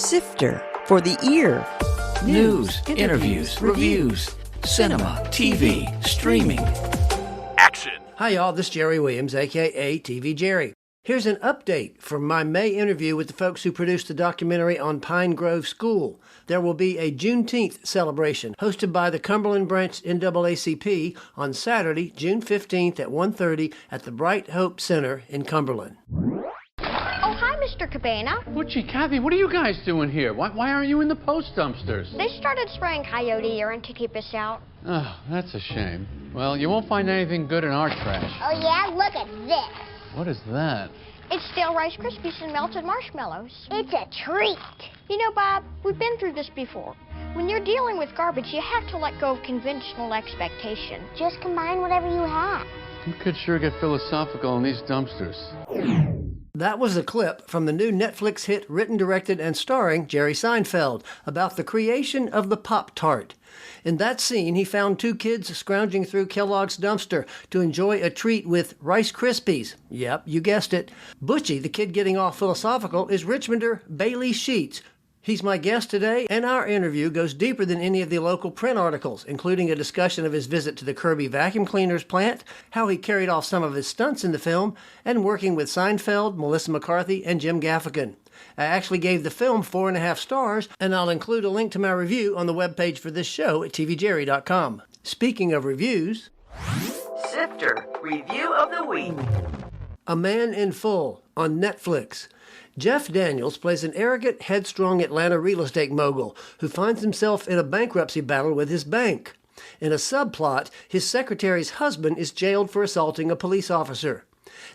Sifter for the ear. News, interviews, reviews, cinema, TV, streaming. Action! Hi y'all, this is Jerry Williams, aka TV Jerry. Here's an update from my May interview with the folks who produced the documentary on Pine Grove School. There will be a Juneteenth celebration hosted by the Cumberland Branch NAACP on Saturday, June 15th at 1:30 at the Bright Hope Center in Cumberland. Oh, hi, Mr. Cabana. Butchie, Kathy, what are you guys doing here? Why aren't you in the post dumpsters? They started spraying coyote urine to keep us out. Oh, that's a shame. Well, you won't find anything good in our trash. Oh, yeah? Look at this. What is that? It's stale Rice Krispies and melted marshmallows. It's a treat. You know, Bob, we've been through this before. When you're dealing with garbage, you have to let go of conventional expectation. Just combine whatever you have. You could sure get philosophical in these dumpsters. That was a clip from the new Netflix hit written, directed, and starring Jerry Seinfeld about the creation of the Pop-Tart. In that scene, he found two kids scrounging through Kellogg's dumpster to enjoy a treat with Rice Krispies. Yep, you guessed it. Butchie, the kid getting all philosophical, is Richmonder Bailey Sheetz. He's my guest today, and our interview goes deeper than any of the local print articles, including a discussion of his visit to the Kirby vacuum cleaners plant, how he carried off some of his stunts in the film, and working with Seinfeld, Melissa McCarthy, and Jim Gaffigan. I actually gave the film 4.5 stars, and I'll include a link to my review on the webpage for this show at tvjerry.com. Speaking of reviews, Sifter Review of the Week. A Man in Full on Netflix. Jeff Daniels plays an arrogant, headstrong Atlanta real estate mogul who finds himself in a bankruptcy battle with his bank. In a subplot, his secretary's husband is jailed for assaulting a police officer.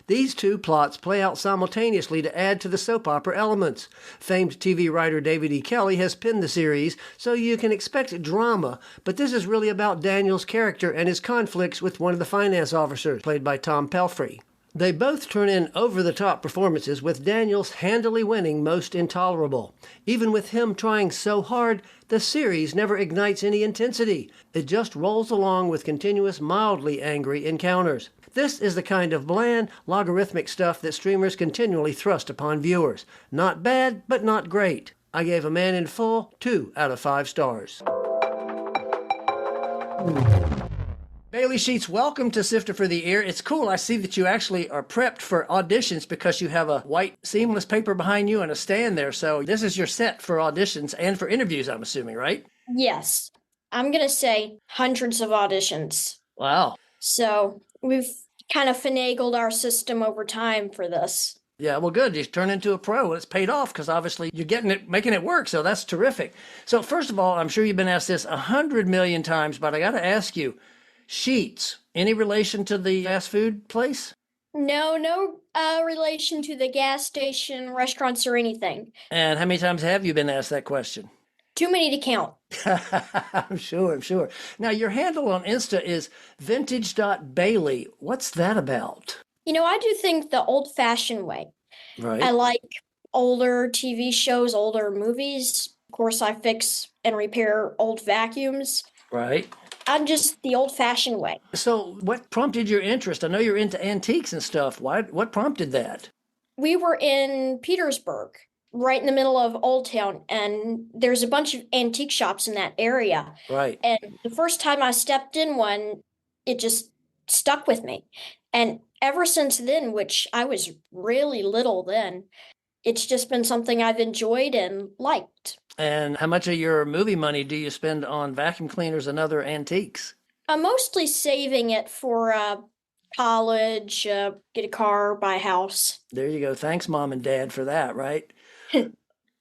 These two plots play out simultaneously to add to the soap opera elements. Famed TV writer David E. Kelley has penned the series, so you can expect drama, but this is really about Daniels' character and his conflicts with one of the finance officers, played by Tom Pelphrey. They both turn in over-the-top performances, with Daniels handily winning most intolerable. Even with him trying so hard, the series never ignites any intensity. It just rolls along with continuous, mildly angry encounters. This is the kind of bland, logarithmic stuff that streamers continually thrust upon viewers. Not bad, but not great. I gave A Man in Full 2 out of 5 stars. Bailey Sheetz, welcome to Sifter for the Ear. It's cool. I see that you actually are prepped for auditions because you have a white seamless paper behind you and a stand there. So this is your set for auditions and for interviews, I'm assuming, right? Yes. I'm going to say hundreds of auditions. Wow. So we've kind of finagled our system over time for this. Yeah, well, good. You turn into a pro. It's paid off because obviously you're getting it, making it work. So that's terrific. So first of all, I'm sure you've been asked this 100 million times, but I got to ask you, Sheetz, any relation to the fast food place? No relation to the gas station, restaurants, or anything. And how many times have you been asked that question? Too many to count. I'm sure. Now, your handle on Insta is vintage.bailey. What's that about? You know, I do think the old-fashioned way. Right. I like older TV shows, older movies. Of course, I fix and repair old vacuums. Right. I'm just the old-fashioned way. So what prompted your interest? I know you're into antiques and stuff. What prompted that? We were in Petersburg, right in the middle of Old Town, and there's a bunch of antique shops in that area. Right. And the first time I stepped in one, it just stuck with me. And ever since then, which I was really little then, it's just been something I've enjoyed and liked. And how much of your movie money do you spend on vacuum cleaners and other antiques? I'm mostly saving it for college, get a car, buy a house. There you go. Thanks, Mom and Dad, for that, right?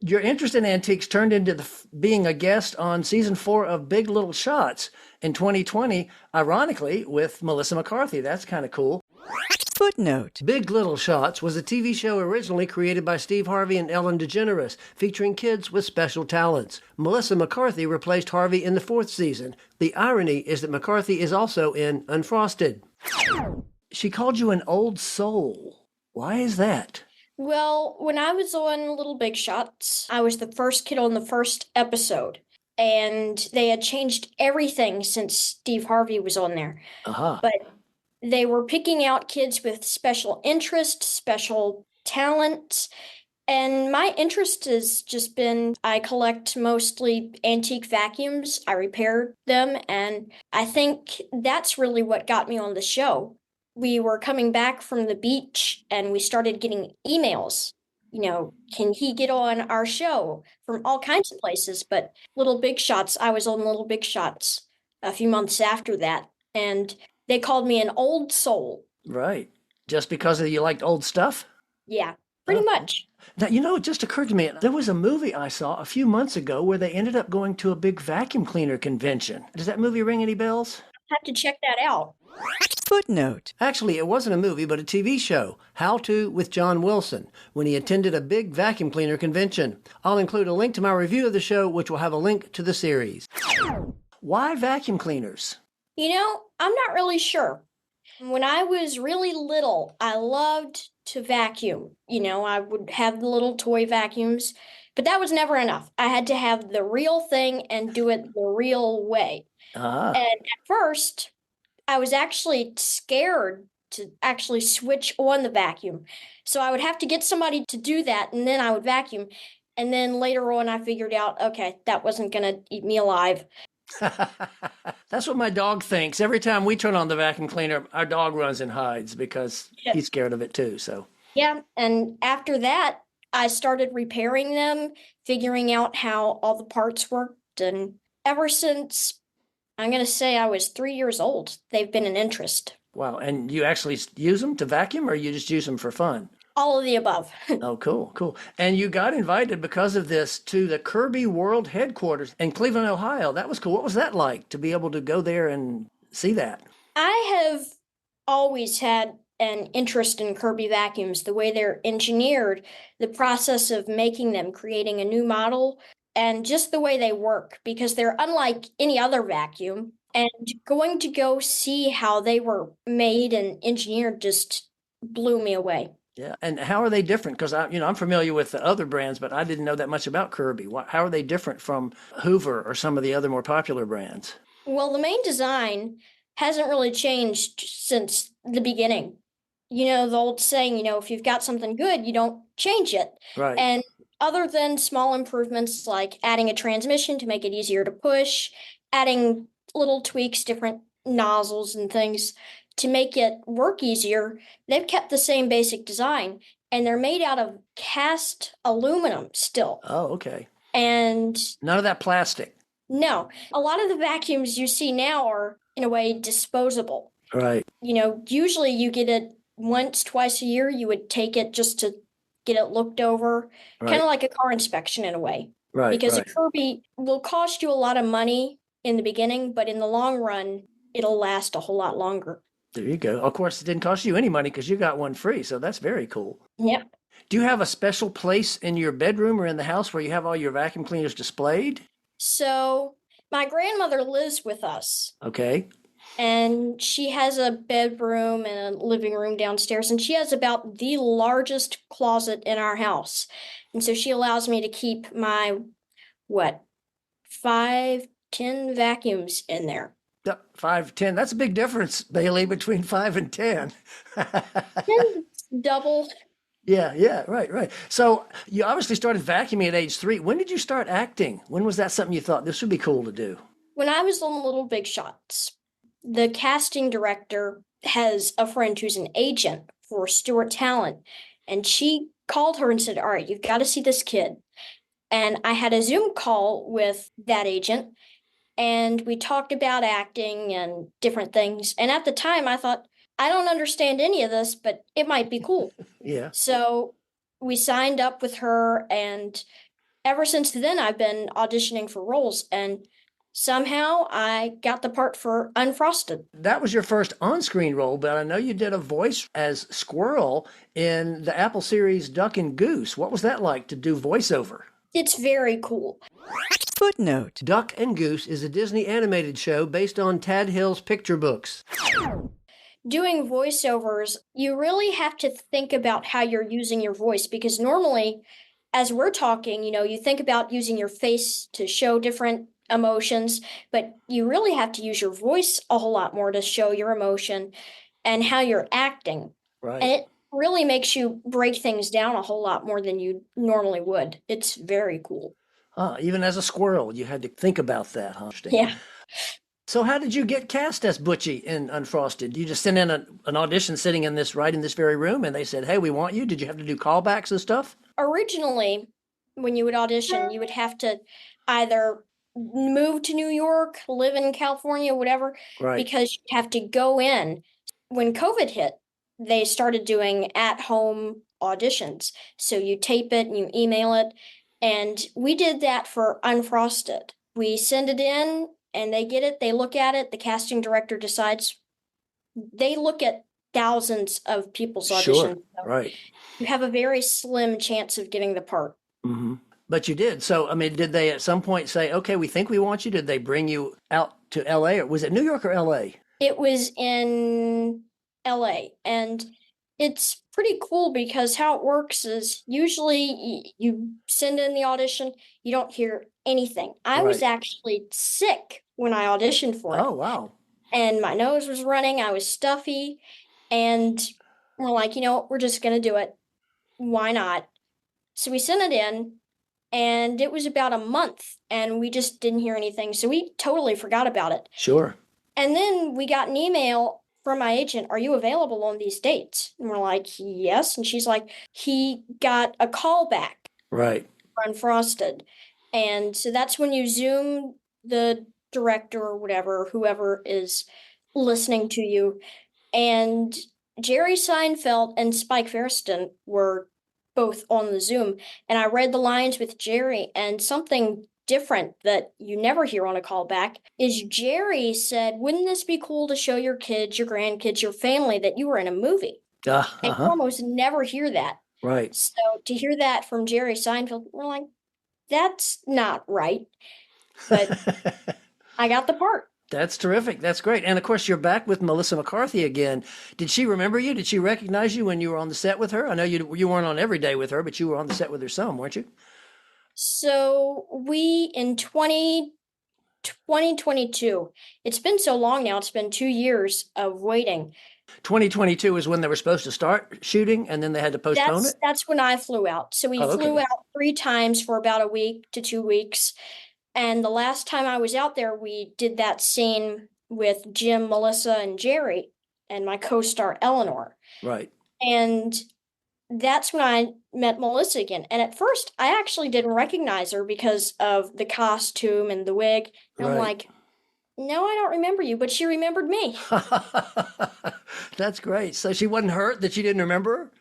Your interest in antiques turned into being a guest on season 4 of Big Little Shots in 2020, ironically, with Melissa McCarthy. That's kind of cool. Footnote. Big Little Shots was a TV show originally created by Steve Harvey and Ellen DeGeneres, featuring kids with special talents. Melissa McCarthy replaced Harvey in the 4th season. The irony is that McCarthy is also in Unfrosted. She called you an old soul. Why is that? Well, when I was on Little Big Shots, I was the first kid on the first episode. And they had changed everything since Steve Harvey was on there. Uh-huh. But they were picking out kids with special interests, special talents, And my interest has just been I collect mostly antique vacuums. I repair them, and I think that's really what got me on the show. We were coming back from the beach and we started getting emails. Can he get on our show from all kinds of places? But Little Big Shots, I was on Little Big Shots a few months after that, and they called me an old soul. Right. Just because you liked old stuff? Yeah, pretty much. Now, it just occurred to me, there was a movie I saw a few months ago where they ended up going to a big vacuum cleaner convention. Does that movie ring any bells? Have to check that out. Footnote. Actually, it wasn't a movie, but a TV show, How To with John Wilson, when he attended a big vacuum cleaner convention. I'll include a link to my review of the show, which will have a link to the series. Why vacuum cleaners? I'm not really sure. When I was really little, I loved to vacuum. I would have the little toy vacuums, but that was never enough. I had to have the real thing and do it the real way. And at first, I was actually scared to actually switch on the vacuum. So I would have to get somebody to do that, and then I would vacuum. And then later on, I figured out, okay, that wasn't going to eat me alive. That's what my dog thinks. Every time we turn on the vacuum cleaner, our dog runs and hides because he's scared of it too. So yeah, and after that, I started repairing them, figuring out how all the parts worked, and ever since I'm going to say I was 3 years old, they've been an interest. Wow, and you actually use them to vacuum, or you just use them for fun? All of the above. Oh, cool. And you got invited because of this to the Kirby World Headquarters in Cleveland, Ohio. That was cool. What was that like to be able to go there and see that? I have always had an interest in Kirby vacuums, the way they're engineered, the process of making them, creating a new model, and just the way they work, because they're unlike any other vacuum. And going to go see how they were made and engineered just blew me away. Yeah, and how are they different? Because I'm familiar with the other brands, but I didn't know that much about Kirby. How are they different from Hoover or some of the other more popular brands? Well, the main design hasn't really changed since the beginning. The old saying, if you've got something good, you don't change it. Right. And other than small improvements like adding a transmission to make it easier to push, adding little tweaks, different nozzles and things to make it work easier, they've kept the same basic design, and they're made out of cast aluminum still. Oh, okay. And none of that plastic. No, a lot of the vacuums you see now are, in a way, disposable. Right. Usually you get it once, twice a year. You would take it just to get it looked over, kind of like a car inspection in a way. Right. Because a Kirby will cost you a lot of money in the beginning, but in the long run, it'll last a whole lot longer. There you go. Of course, it didn't cost you any money because you got one free, so that's very cool. Yep. Do you have a special place in your bedroom or in the house where you have all your vacuum cleaners displayed? So my grandmother lives with us. Okay. And she has a bedroom and a living room downstairs, and she has about the largest closet in our house. And so she allows me to keep my, 5, 10 vacuums in there. 5, 10. That's a big difference, Bailey, between 5 and 10. 10 double. Yeah, right. So you obviously started vacuuming at age 3. When did you start acting? When was that something you thought this would be cool to do? When I was on Little Big Shots, the casting director has a friend who's an agent for Stewart Talent, and she called her and said, all right, you've got to see this kid. And I had a Zoom call with that agent, and we talked about acting and different things. And at the time, I thought, I don't understand any of this, but it might be cool. Yeah. So we signed up with her, and ever since then, I've been auditioning for roles, and somehow I got the part for Unfrosted. That was your first on-screen role, but I know you did a voice as Squirrel in the Apple series Duck and Goose. What was that like to do voiceover? It's very cool. Footnote. Duck and Goose is a Disney animated show based on Tad Hill's picture books. Doing voiceovers, you really have to think about how you're using your voice, because normally, as we're talking, you think about using your face to show different emotions, but you really have to use your voice a whole lot more to show your emotion and how you're acting. Right. And really makes you break things down a whole lot more than you normally would. It's very cool. Even as a squirrel, you had to think about that, huh? Interesting. Yeah. So how did you get cast as Butchie in Unfrosted? You just sent in an audition sitting in this very room, and they said, "Hey, we want you." Did you have to do callbacks and stuff? Originally, when you would audition, you would have to either move to New York, live in California, whatever, Right. because you have to go in. When COVID hit, they started doing at-home auditions. So you tape it and you email it. And we did that for Unfrosted. We send it in and they get it, they look at it, the casting director decides. They look at thousands of people's Sure. auditions. So Right. you have a very slim chance of getting the part. Hmm. But you did. So, I mean, did they at some point say, "Okay, we think we want you"? Did they bring you out to LA, or was it New York or LA? It was in LA, and it's pretty cool because how it works is usually you send in the audition, you don't hear anything. I was Right. actually sick when I auditioned for it, Oh, wow. and my nose was running, I was stuffy, and we're like, we're just gonna do it. Why not? So we sent it in, and it was about a month, and we just didn't hear anything. So we totally forgot about it. Sure. And then we got an email from my agent, "Are you available on these dates?" And we're like, "Yes." And she's like, "He got a call back Right. for Unfrosted." And so that's when you Zoom the director or whatever, whoever is listening to you. And Jerry Seinfeld and Spike Feresten were both on the Zoom. And I read the lines with Jerry, and something different that you never hear on a callback is Jerry said, "Wouldn't this be cool to show your kids, your grandkids, your family that you were in a movie?" And you Uh-huh. almost never hear that. Right. So to hear that from Jerry Seinfeld, we're like, that's not right. But I got the part. That's terrific. That's great. And of course, you're back with Melissa McCarthy again. Did she remember you? Did she recognize you when you were on the set with her? I know you weren't on every day with her, but you were on the set with her some, weren't you? So we in 2022, it's been so long now, it's been 2 years of waiting. 2022 is when they were supposed to start shooting, and then they had to postpone That's it. that's when I flew out. So we Oh, flew okay. out 3 times for about a week to 2 weeks. And the last time I was out there, we did that scene with Jim, Melissa, and Jerry, and my co-star Eleanor. Right. And that's when I met Melissa again. And at first, I actually didn't recognize her because of the costume and the wig. And I'm Right. like, no, I don't remember you, but she remembered me. That's great. So she wasn't hurt that you didn't remember her?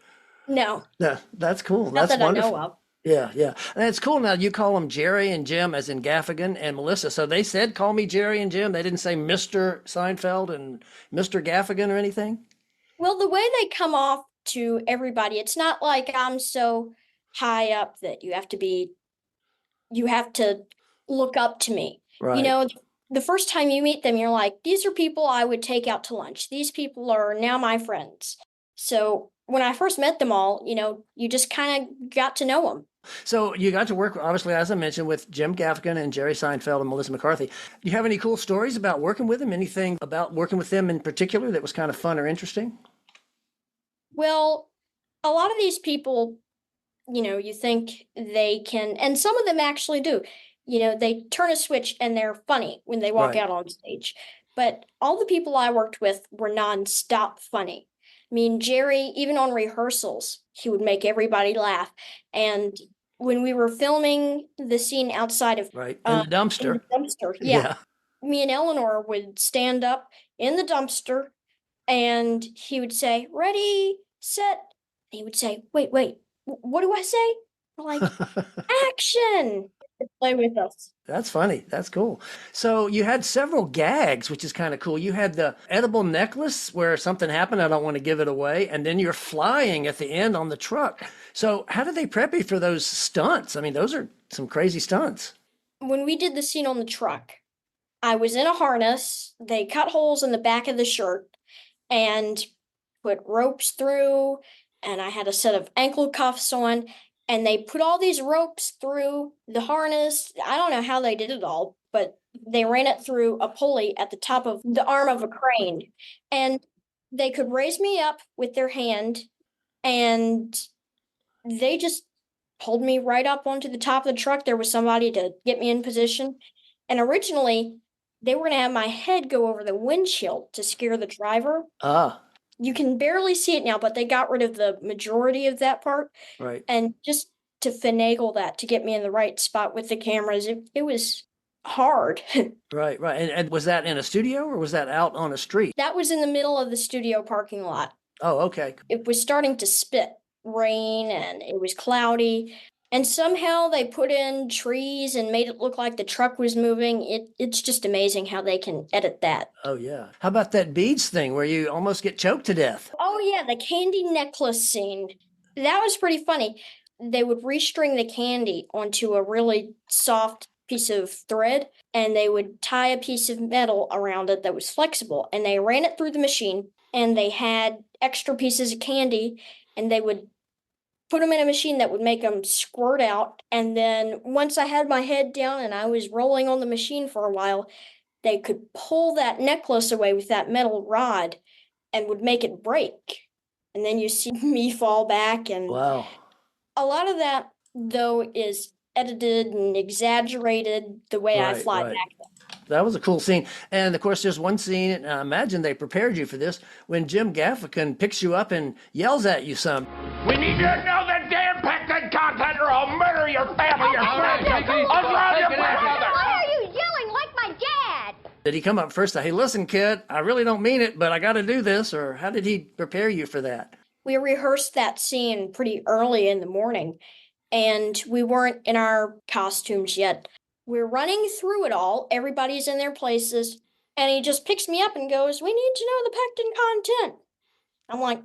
No, Yeah, that's cool. not That's that I wonderful. know of. Yeah, yeah. And it's cool now. You call them Jerry and Jim, as in Gaffigan and Melissa. So they said, "Call me Jerry and Jim." They didn't say Mr. Seinfeld and Mr. Gaffigan or anything? Well, the way they come off to everybody, it's not like I'm so high up that you have to look up to me. Right. The first time you meet them, you're like, these are people I would take out to lunch. These people are now my friends. So when I first met them all, you just kind of got to know them. So you got to work, obviously, as I mentioned, with Jim Gaffigan and Jerry Seinfeld and Melissa McCarthy. Do you have any cool stories about working with them? Anything about working with them in particular that was kind of fun or interesting? Well, a lot of these people, you think they can, and some of them actually do. They turn a switch and they're funny when they walk Right. out on stage. But all the people I worked with were nonstop funny. I mean, Jerry, even on rehearsals, he would make everybody laugh. And when we were filming the scene outside of Right. In the in dumpster. the dumpster, yeah, Yeah. me and Eleanor would stand up in the dumpster and he would say, "Ready, set." He would say, "Wait, what do I say?" We're like, "Action!" To play with us. That's funny. That's cool. So you had several gags, which is kind of cool. You had the edible necklace where something happened. I don't want to give it away. And then you're flying at the end on the truck. So how did they prep you for those stunts? I mean, those are some crazy stunts. When we did the scene on the truck, I was in a harness. They cut holes in the back of the shirt and put ropes through, and I had a set of ankle cuffs on, and they put all these ropes through the harness. I don't know how they did it all, but they ran it through a pulley at the top of the arm of a crane, and they could raise me up with their hand And they just pulled me right up onto the top of the truck. There was somebody to get me in position. And originally, they were going to have my head go over the windshield to scare the driver. Ah, You can barely see it now, but they got rid of the majority of that part. right. And just to finagle that, to get me in the right spot with the cameras, it was hard. Right, right. And was that in a studio or was that out on a street? That was in the middle of the studio parking lot. Oh, okay. It was starting to spit rain and it was cloudy. And somehow they put in trees and made it look like the truck was moving. It's just amazing how they can edit that. Oh, yeah. How about that beads thing where you almost get choked to death? Oh, yeah, the candy necklace scene. That was pretty funny. They would restring the candy onto a really soft piece of thread, and they would tie a piece of metal around it that was flexible, and they ran it through the machine, and they had extra pieces of candy, and they would put them in a machine that would make them squirt out. And then once I had my head down and I was rolling on the machine for a while, they could pull that necklace away with that metal rod and would make it break. And then you see me fall back. And Wow. a lot of that, though, is edited and exaggerated the way I Right, fly right. back. That was a cool scene. And of course, there's one scene, and I imagine they prepared you for this, when Jim Gaffigan picks you up and yells at you some. We need to know the damn pectin content or I'll murder your family, your friends. I'll drown your grandmother. Why are you yelling like my dad? Did he come up first? Hey, listen, kid, I really don't mean it, but I got to do this. Or how did he prepare you for that? We rehearsed that scene pretty early in the morning, and we weren't in our costumes yet. We're running through it all. Everybody's in their places. And he just picks me up and goes, "We need to know the pectin content." I'm like,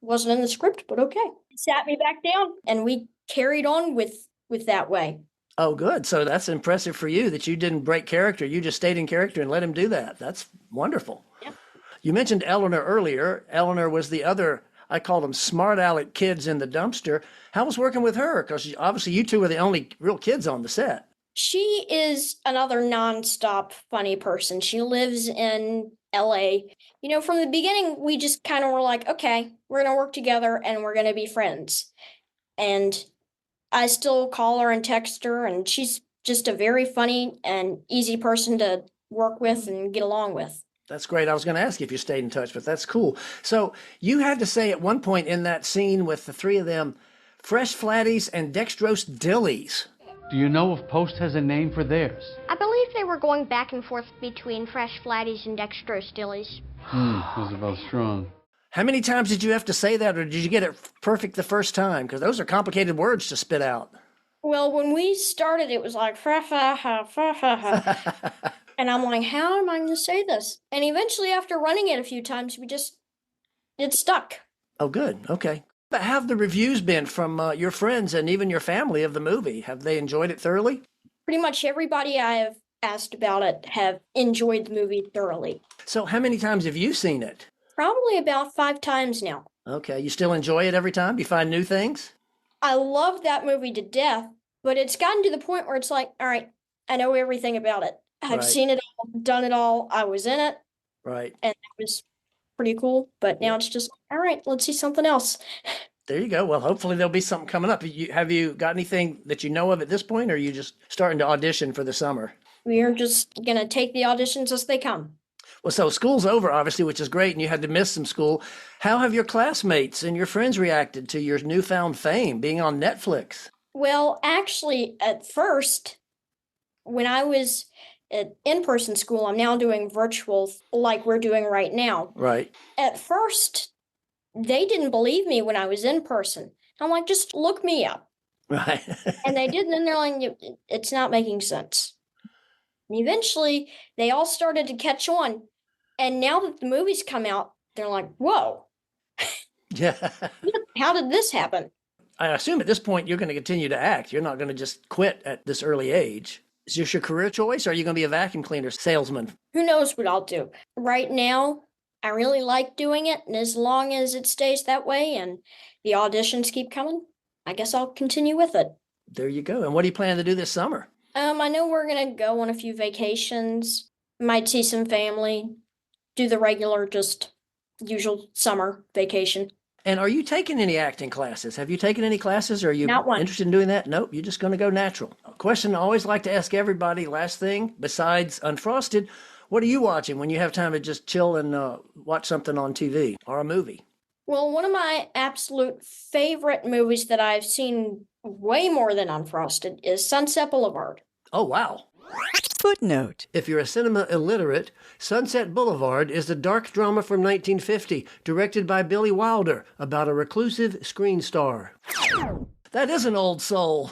wasn't in the script, but okay. He sat me back down and we carried on with that way. Oh, good. So that's impressive for you that you didn't break character. You just stayed in character and let him do that. That's wonderful. Yep. You mentioned Eleanor earlier. Eleanor was the other, I call them smart aleck kids in the dumpster. How was working with her? Because obviously you two were the only real kids on the set. She is another nonstop funny person. She lives in LA. You know, from the beginning, we just kind of were like, okay, we're going to work together and we're going to be friends. And I still call her and text her, and she's just a very funny and easy person to work with and get along with. That's great. I was going to ask you if you stayed in touch, but that's cool. So you had to say at one point in that scene with the three of them, fresh flatties and dextrose dillies. Do you know if Post has a name for theirs? I believe they were going back and forth between fresh flatties and dextrose dillies. Those are both strong. How many times did you have to say that, or did you get it perfect the first time? Because those are complicated words to spit out. Well, when we started, it was like, fa fa ha, fa fa ha. And I'm like, how am I going to say this? And eventually, after running it a few times, it stuck. Oh, good. Okay. But how have the reviews been from your friends and even your family of the movie? Have they enjoyed it thoroughly? Pretty much everybody I have asked about it have enjoyed the movie thoroughly. So how many times have you seen it? Probably about 5 times now. Okay. You still enjoy it every time? You find new things? I love that movie to death, but it's gotten to the point where it's like, all right, I know everything about it. I've Right. seen it all, done it all. I was in it, Right. and it was pretty cool. But now it's just, all right, let's see something else. There you go. Well, hopefully there'll be something coming up. Have you got anything that you know of at this point, or are you just starting to audition for the summer? We are just going to take the auditions as they come. Well, so school's over, obviously, which is great, and you had to miss some school. How have your classmates and your friends reacted to your newfound fame being on Netflix? Well, actually, at first, when I was at in-person school, I'm now doing virtual like we're doing right now. Right. At first, they didn't believe me when I was in person. I'm like, just look me up. Right. And they did, and then they're like, it's not making sense. And eventually, they all started to catch on. And now that the movies come out, they're like, whoa, Yeah. how did this happen? I assume at this point you're going to continue to act. You're not going to just quit at this early age. Is this your career choice, or are you going to be a vacuum cleaner salesman? Who knows what I'll do? Right now, I really like doing it, and as long as it stays that way and the auditions keep coming, I guess I'll continue with it. There you go. And what do you plan to do this summer? I know we're gonna go on a few vacations, might see some family, do the regular, just usual summer vacation. And are you taking any acting classes? Have you taken any classes? Or are you Not one. interested in doing that? Nope, you're just going to go natural. A question I always like to ask everybody, last thing, besides Unfrosted, what are you watching when you have time to just chill and watch something on TV or a movie? Well, one of my absolute favorite movies that I've seen way more than Unfrosted is Sunset Boulevard. Oh, wow. Footnote. If you're a cinema illiterate, Sunset Boulevard is a dark drama from 1950, directed by Billy Wilder, about a reclusive screen star. That is an old soul.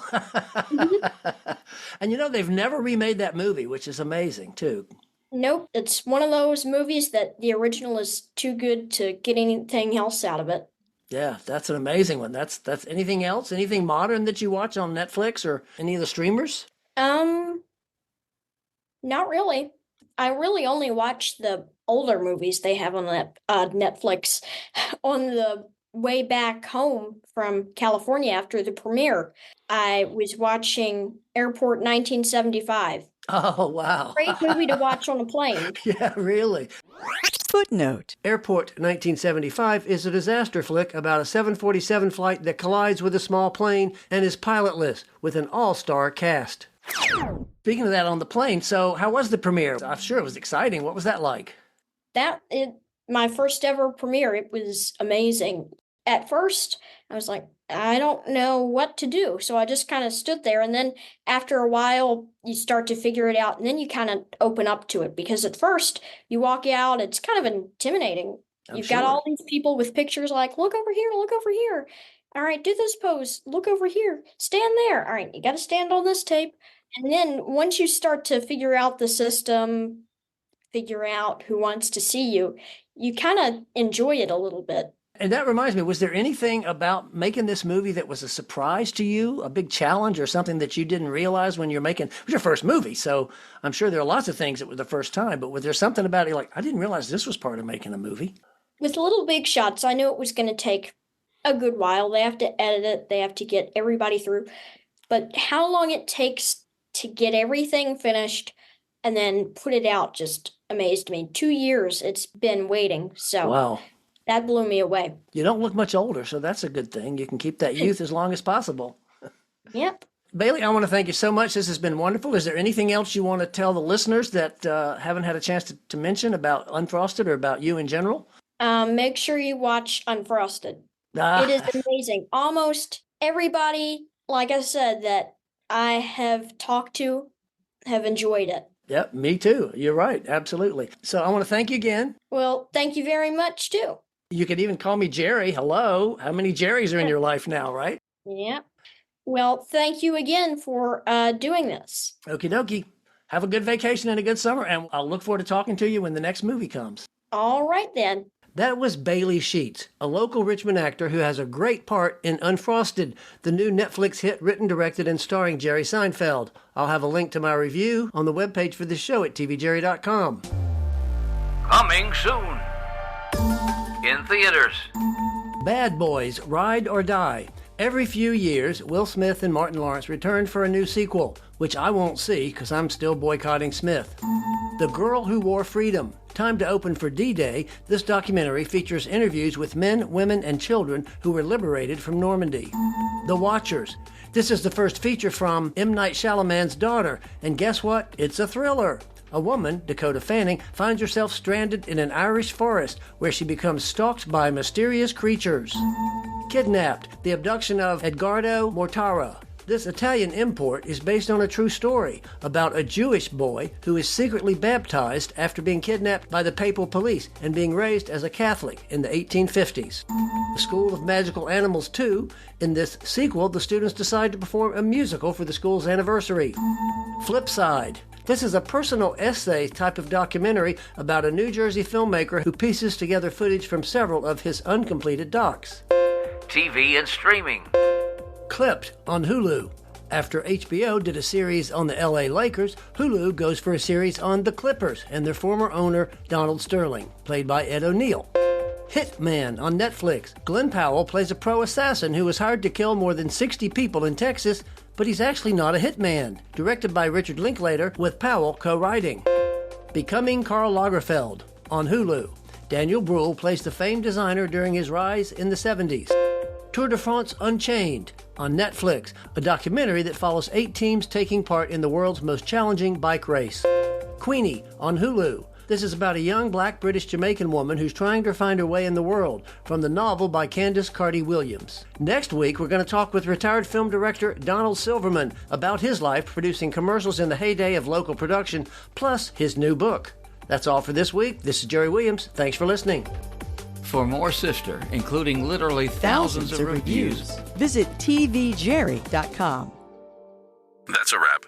And they've never remade that movie, which is amazing, too. Nope, it's one of those movies that the original is too good to get anything else out of it. Yeah, that's an amazing one. That's anything else? Anything modern that you watch on Netflix or any of the streamers? Not really. I really only watch the older movies they have on that Netflix. On the way back home from California after the premiere, I was watching Airport 1975. Oh, wow. Great movie to watch on a plane. Yeah, really. Footnote. Airport 1975 is a disaster flick about a 747 flight that collides with a small plane and is pilotless with an all-star cast. Speaking of that on the plane, so how was the premiere? I'm sure it was exciting. What was that like? My first ever premiere, it was amazing. At first, I was like, I don't know what to do. So I just kind of stood there. And then after a while, you start to figure it out. And then you kind of open up to it. Because at first, you walk out, it's kind of intimidating. You've got all these people with pictures like, look over here, look over here. All right, do this pose. Look over here. Stand there. All right, you got to stand on this tape. And then once you start to figure out the system, figure out who wants to see you, you kind of enjoy it a little bit. And that reminds me, was there anything about making this movie that was a surprise to you, a big challenge or something that you didn't realize when you're making, it was your first movie, so I'm sure there are lots of things that were the first time, but was there something about it like, I didn't realize this was part of making a movie? With Little Big Shots, I knew it was going to take a good while. They have to edit it. They have to get everybody through. But how long it takes to get everything finished and then put it out just amazed me. 2 years it's been waiting, so. Wow. That blew me away. You don't look much older, so that's a good thing. You can keep that youth as long as possible. Yep. Bailey, I want to thank you so much. This has been wonderful. Is there anything else you want to tell the listeners that haven't had a chance to mention about Unfrosted or about you in general? Make sure you watch Unfrosted. It is amazing. Almost everybody, like I said, that I have talked to have enjoyed it. Yep, me too. You're right. Absolutely. So I want to thank you again. Well, thank you very much, too. You could even call me Jerry. Hello. How many Jerrys are in your life now, right? Yeah. Well, thank you again for doing this. Okie dokie. Have a good vacation and a good summer, and I'll look forward to talking to you when the next movie comes. All right, then. That was Bailey Sheetz, a local Richmond actor who has a great part in Unfrosted, the new Netflix hit written, directed, and starring Jerry Seinfeld. I'll have a link to my review on the webpage for this show at tvjerry.com. Coming soon. In theaters. Bad Boys, Ride or Die. Every few years, Will Smith and Martin Lawrence return for a new sequel, which I won't see because I'm still boycotting Smith. The Girl Who Wore Freedom. Time to open for D-Day, this documentary features interviews with men, women, and children who were liberated from Normandy. The Watchers. This is the first feature from M. Night Shyamalan's daughter, and guess what? It's a thriller. A woman, Dakota Fanning, finds herself stranded in an Irish forest where she becomes stalked by mysterious creatures. Kidnapped, the abduction of Edgardo Mortara. This Italian import is based on a true story about a Jewish boy who is secretly baptized after being kidnapped by the papal police and being raised as a Catholic in the 1850s. The School of Magical Animals 2. In this sequel, the students decide to perform a musical for the school's anniversary. Flipside. This is a personal essay type of documentary about a New Jersey filmmaker who pieces together footage from several of his uncompleted docs. TV and streaming. Clipped on Hulu. After HBO did a series on the LA Lakers, Hulu goes for a series on the Clippers and their former owner, Donald Sterling, played by Ed O'Neill. Hitman on Netflix. Glenn Powell plays a pro assassin who was hired to kill more than 60 people in Texas, but he's actually not a hitman. Directed by Richard Linklater, with Powell co-writing. Becoming Karl Lagerfeld on Hulu. Daniel Bruhl plays the famed designer during his rise in the 70s. Tour de France Unchained on Netflix, a documentary that follows 8 teams taking part in the world's most challenging bike race. Queenie on Hulu. This is about a young black British-Jamaican woman who's trying to find her way in the world, from the novel by Candace Carty-Williams. Next week, we're going to talk with retired film director Donald Silverman about his life producing commercials in the heyday of local production, plus his new book. That's all for this week. This is Jerry Williams. Thanks for listening. For more Sister, including literally thousands of reviews, Visit tvjerry.com. That's a wrap.